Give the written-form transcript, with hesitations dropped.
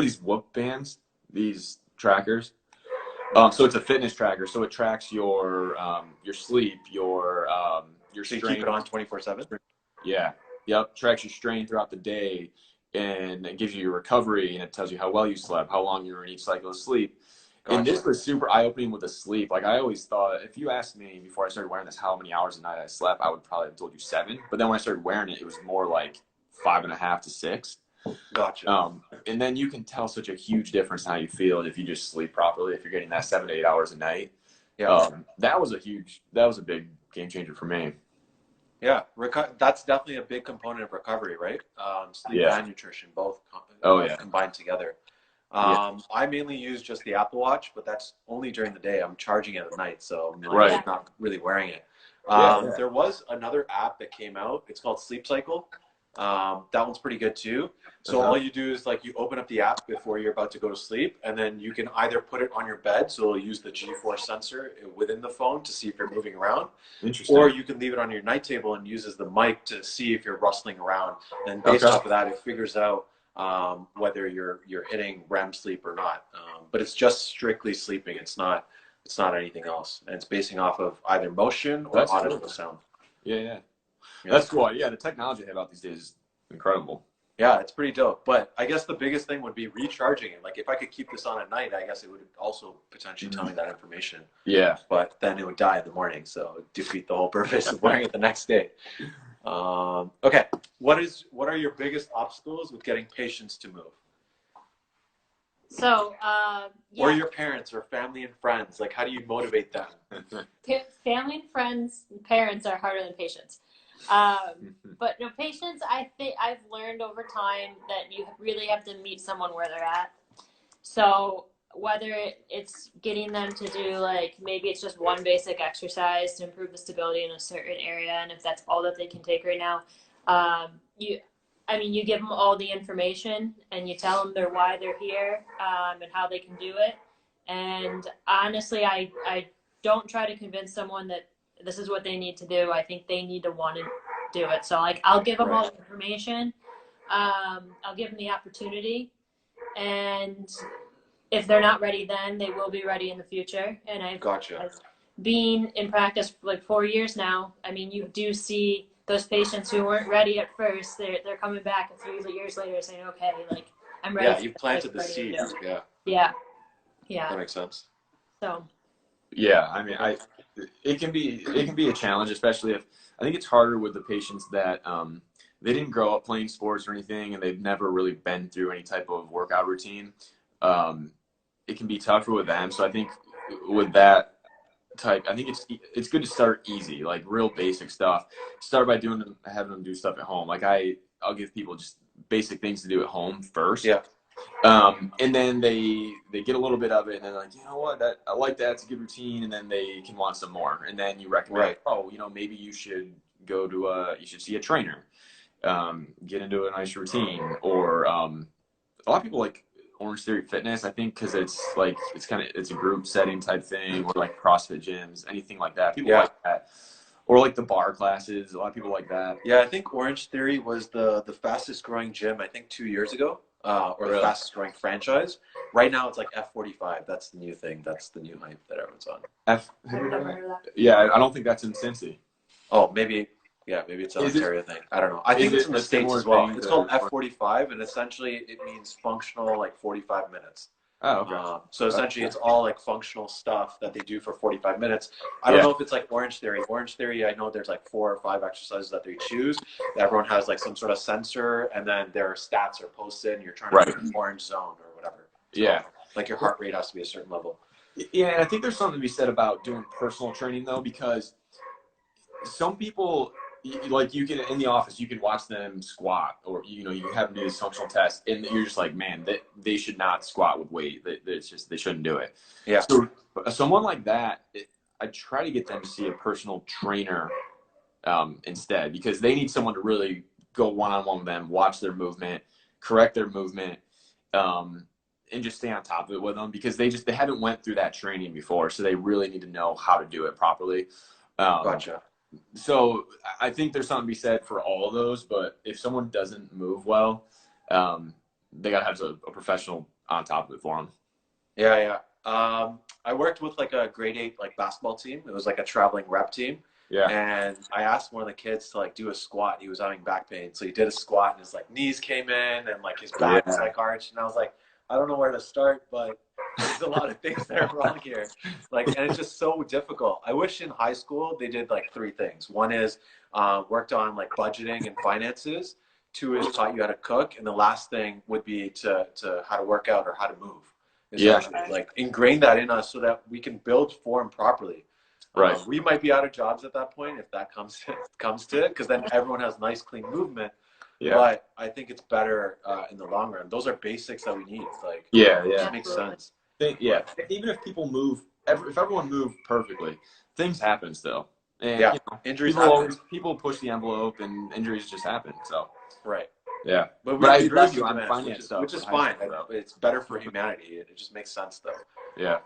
these Whoop bands, these trackers. So it's a fitness tracker. So it tracks your sleep, your So you strain. keep it on 24/7? Yeah. Yep. Tracks your strain throughout the day, and it gives you your recovery, and it tells you how well you slept, how long you were in each cycle of sleep. Gotcha. And this was super eye-opening with the sleep. Like I always thought, if you asked me before I started wearing this how many hours a night I slept, I would probably have told you 7. But then when I started wearing it, it was more like 5.5 to 6. Gotcha. And then you can tell such a huge difference in how you feel if you just sleep properly, if you're getting that 7 to 8 hours a night. Yeah. That was a big game changer for me. Yeah, that's definitely a big component of recovery, right? Sleep and nutrition, both combined together. I mainly use just the Apple Watch, but that's only during the day. I'm charging it at night, so I'm like, not really wearing it. There was another app that came out. It's called Sleep Cycle. That one's pretty good too. So all you do is like you open up the app before you're about to go to sleep, and then you can either put it on your bed, so it'll use the G-force sensor within the phone to see if you're moving around. Interesting. Or you can leave it on your night table and uses the mic to see if you're rustling around. And based off of that, it figures out whether you're hitting REM sleep or not. But it's just strictly sleeping. It's not anything else. And it's basing off of either motion or audible sound. Yeah. That's cool. Yeah, the technology they have out these days is incredible. Yeah, it's pretty dope. But I guess the biggest thing would be recharging it. Like if I could keep this on at night, I guess it would also potentially tell me that information. Yeah. But then it would die in the morning, so it would defeat the whole purpose of wearing it the next day. Okay, what are your biggest obstacles with getting patients to move? So, or your parents or family and friends, like how do you motivate them? Family and friends, parents are harder than patients. But no, patients, I think I've learned over time that you really have to meet someone where they're at. So whether it's getting them to do like, maybe it's just one basic exercise to improve the stability in a certain area, and if that's all that they can take right now, you give them all the information and you tell them why they're here, and how they can do it. And honestly, I don't try to convince someone that this is what they need to do. I think they need to want to do it. So like, I'll give them all the information. I'll give them the opportunity, and if they're not ready then, they will be ready in the future. And I've been in practice for like 4 years now. I mean, you do see those patients who weren't ready at first, they're coming back a few years later saying, okay, like I'm ready. Yeah, you've planted the seeds. Yeah. That makes sense. So. Yeah, I mean, it can be a challenge, especially if I think it's harder with the patients that they didn't grow up playing sports or anything, and they've never really been through any type of workout routine. It can be tougher with them. So I think with that type, I think it's good to start easy, like real basic stuff. Start by having them do stuff at home. Like I'll give people just basic things to do at home first. Yeah. And then they get a little bit of it, and they're like, you know what, I like that. It's a good routine. And then they can want some more. And then you recommend, maybe you should you should see a trainer, get into a nice routine. Or a lot of people like Orange Theory Fitness, I think, because it's a group setting type thing, or like CrossFit gyms, anything like that. People like that. Or like the bar classes, a lot of people like that. Yeah, I think Orange Theory was the fastest growing gym, I think 2 years ago, or the fastest growing franchise. Right now it's like F45. That's the new thing. That's the new hype that everyone's on. I've never heard of that. Yeah, I don't think that's in Cincy. Oh, maybe it's an Ontario thing. I don't know. I think it's in the States as well. It's called F45, and essentially it means functional, like 45 minutes. Oh, okay. So essentially it's all like functional stuff that they do for 45 minutes. I don't know if it's like Orange Theory. Orange Theory, I know there's like 4 or 5 exercises that they choose. Everyone has like some sort of sensor, and then their stats are posted, and you're trying to get an orange zone or whatever. So, like your heart rate has to be a certain level. Yeah, and I think there's something to be said about doing personal training though, because some people, like you can in the office, you can watch them squat, or you have them do these functional tests, and you're just like, man, they should not squat with weight. They shouldn't do it. Yeah. So someone like that, I try to get them to see a personal trainer instead, because they need someone to really go one-on-one with them, watch their movement, correct their movement, and just stay on top of it with them, because they haven't went through that training before, so they really need to know how to do it properly. Gotcha. So I think there's something to be said for all of those, but if someone doesn't move well, they gotta have a professional on top of it for them. Yeah. I worked with like a grade 8 like basketball team. It was like a traveling rep team. Yeah. And I asked one of the kids to like do a squat. He was having back pain, so he did a squat, and his like knees came in, and like his back was like arched. And I was like, I don't know where to start, but there's a lot of things that are wrong here. Like, and it's just so difficult. I wish in high school they did like 3 things. One is worked on like budgeting and finances. 2 is taught you how to cook, and the last thing would be to how to work out or how to move. Like ingrain that in us so that we can build form properly. Right. We might be out of jobs at that point if that comes to it, because then everyone has nice clean movement. Yeah. But I think it's better in the long run. Those are basics that we need. Like it makes sense. Even if people move, if everyone moved perfectly, things happen still. And injuries people push the envelope, and injuries just happen. So yeah, but I agree with you on finance stuff, which is fine. It's better for humanity. It just makes sense, though. Yeah.